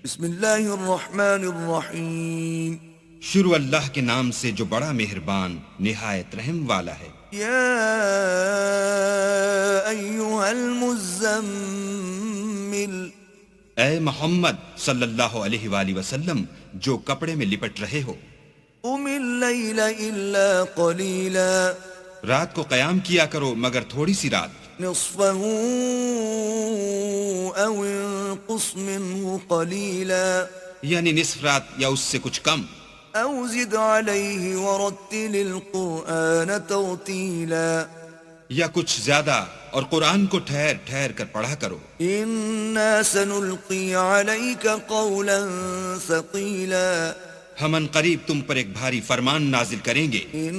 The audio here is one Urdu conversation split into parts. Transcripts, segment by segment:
بسم اللہ الرحمن الرحیم. شروع اللہ کے نام سے جو بڑا مہربان نہایت رحم والا ہے. یا ایہا المزمل، اے محمد صلی اللہ علیہ وآلہ وسلم جو کپڑے میں لپٹ رہے ہو، قم اللیل الا قلیلا، رات کو قیام کیا کرو مگر تھوڑی سی رات. نصفہ او انقص منہ قلیلا، یعنی نصف رات یا اس سے کچھ کم. او زد علیہ ورتل القرآن ترتیلا، یا کچھ زیادہ اور قرآن کو ٹھہر ٹھہر کر پڑھا کرو. انا سنلقی علیک قولا ثقیلا، ہم ان قریب تم پر ایک بھاری فرمان نازل کریں گے. ان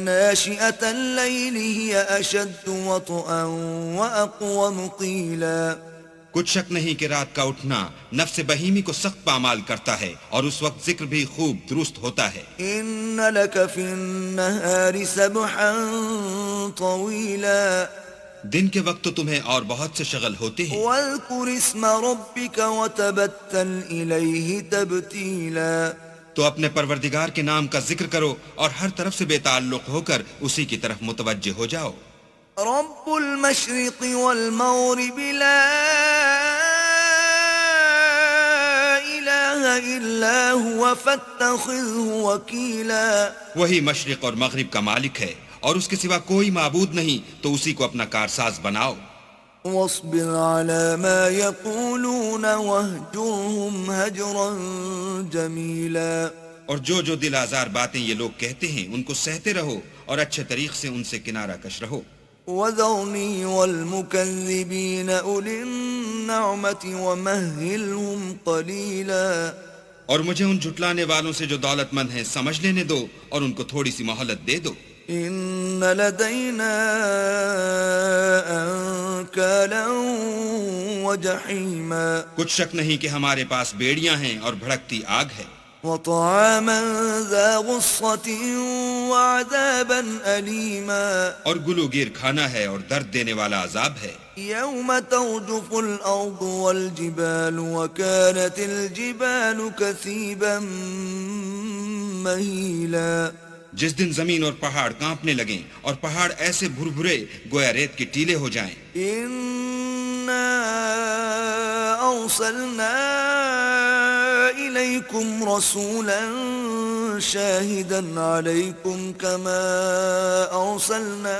ناشئة اللیل ہی اشد وطئا واقوم قیلا، کچھ شک نہیں کہ رات کا اٹھنا نفس بہیمی کو سخت پامال کرتا ہے اور اس وقت ذکر بھی خوب درست ہوتا ہے. ان لک فی النہار سبحا طویلا، دن کے وقت تو تمہیں اور بہت سے شغل ہوتے ہیں. واذکر اسم ربک وتبتل الیہ تبتیلا، تو اپنے پروردگار کے نام کا ذکر کرو اور ہر طرف سے بے تعلق ہو کر اسی کی طرف متوجہ ہو جاؤ. رب المشرق والمغرب لا الہ الا هو فاتخذه وکیلا، وہی مشرق اور مغرب کا مالک ہے اور اس کے سوا کوئی معبود نہیں، تو اسی کو اپنا کارساز بناؤ. واصبر على ما يقولون واهجرهم هجرا جميلا، اور جو دل آزار باتیں یہ لوگ کہتے ہیں ان کو سہتے رہو اور اچھے طریق سے ان سے کنارہ کش رہو. وذرني والمكذبين أولي النعمة ومهلهم قليلا، اور مجھے ان جھٹلانے والوں سے جو دولت مند ہیں سمجھ لینے دو اور ان کو تھوڑی سی مہلت دے دو. إن لدينا أنكالا وجحيما، کچھ شک نہیں کہ ہمارے پاس بیڑیاں ہیں اور بھڑکتی آگ ہے، وطعاما ذا غصة وعذابا أليما، اور گلوگیر کھانا ہے اور درد دینے والا عذاب ہے. يوم ترجف الأرض والجبال وكانت الجبال كثيبا مهيلا، جس دن زمین اور پہاڑ کانپنے لگیں اور پہاڑ ایسے بھربھرے گویا ریت کے ٹیلے ہو جائیں. إنا أرسلنا إليكم رسولا شاهدا عليكم كما أرسلنا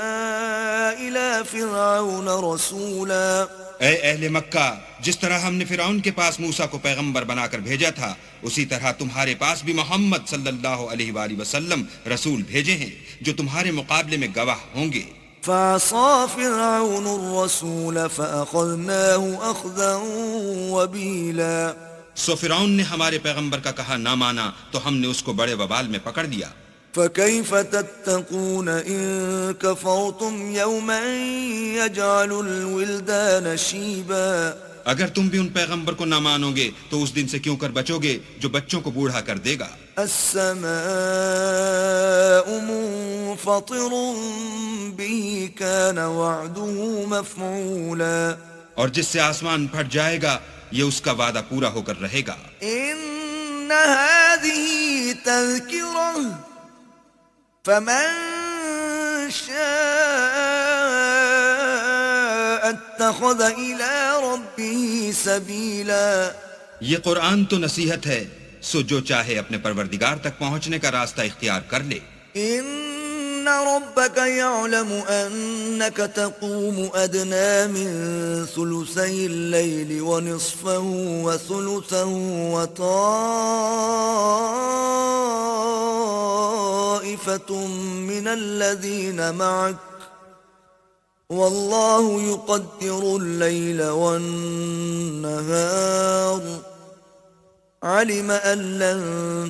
إلى فرعون رسولا، اے اہل مکہ، جس طرح ہم نے فرعون کے پاس موسیٰ کو پیغمبر بنا کر بھیجا تھا، اسی طرح تمہارے پاس بھی محمد صلی اللہ علیہ وآلہ وسلم رسول بھیجے ہیں جو تمہارے مقابلے میں گواہ ہوں گے. فعصى فرعون الرسول فأخذناه أخذا وبيلا، سو فرعون نے ہمارے پیغمبر کا کہا نہ مانا تو ہم نے اس کو بڑے وبال میں پکڑ لیا. فكيف تتقون إن كفرتم يوما يجعل الولدان شيبا، اگر تم بھی ان پیغمبر کو نہ مانو گے تو اس دن سے کیوں کر بچو گے جو بچوں کو بوڑھا کر دے گا. السماء منفطر به كان وعده مفعولا، اور جس سے آسمان پھٹ جائے گا یہ اس کا وعدہ پورا ہو کر رہے گا. إن هذه تذكرة فمن شاء اتخذ إلى ربه سبيلا، یہ قرآن تو نصیحت ہے، سو جو چاہے اپنے پروردگار تک پہنچنے کا راستہ اختیار کر لے. إن ربك يعلم أنك تقوم أدنى من ثلثي الليل ونصفه وثلثه وطائفة من الذين معك، والله يقدر الليل والنهار، علم أن لن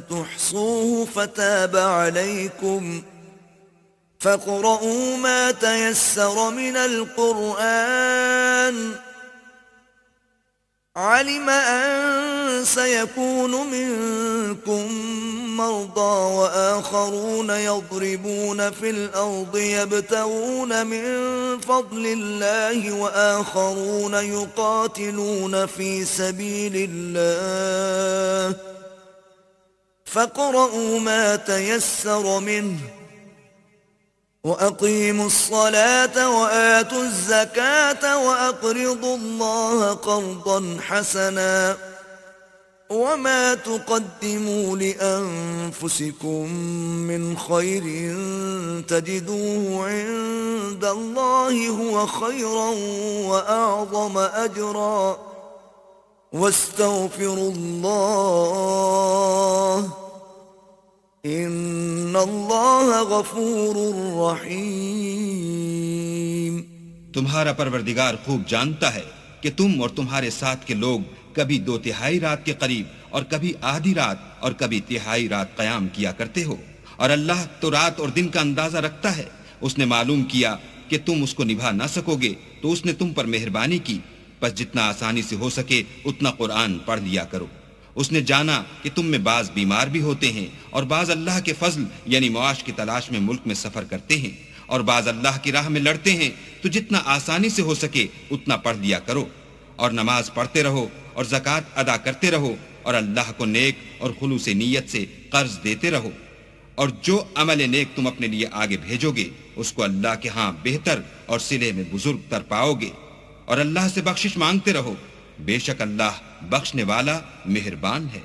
تحصوه فتاب عليكم، فاقرؤوا ما تيسر من القرآن، علم أن سيكون منكم مرضى وآخرون يضربون في الأرض يبتغون من فضل الله وآخرون يقاتلون في سبيل الله فاقرؤوا ما تيسر منه وأقيموا الصلاة وآتوا الزكاة وأقرضوا الله قرضا حسنا وما تقدموا لأنفسكم من خير تجدوه عند الله هو خيرا وأعظم أجرا واستغفروا الله ان اللہ غفور رحیم۔ تمہارا پروردگار خوب جانتا ہے کہ تم اور تمہارے ساتھ کے لوگ کبھی 2/3 رات کے قریب اور کبھی آدھی رات اور کبھی 1/3 رات قیام کیا کرتے ہو، اور اللہ تو رات اور دن کا اندازہ رکھتا ہے۔ اس نے معلوم کیا کہ تم اس کو نبھا نہ سکو گے تو اس نے تم پر مہربانی کی، بس جتنا آسانی سے ہو سکے اتنا قرآن پڑھ لیا کرو۔ اس نے جانا کہ تم میں بعض بیمار بھی ہوتے ہیں اور بعض اللہ کے فضل یعنی معاش کی تلاش میں ملک میں سفر کرتے ہیں، اور بعض اللہ کی راہ میں لڑتے ہیں، تو جتنا آسانی سے ہو سکے اتنا پڑھ لیا کرو، اور نماز پڑھتے رہو اور زکوٰۃ ادا کرتے رہو، اور اللہ کو نیک اور خلوص نیت سے قرض دیتے رہو، اور جو عمل نیک تم اپنے لیے آگے بھیجو گے اس کو اللہ کے ہاں بہتر اور صلے میں بزرگ تر پاؤ گے، اور اللہ سے بخشش مانگتے رہو، بے شک اللہ بخشنے والا مہربان ہے۔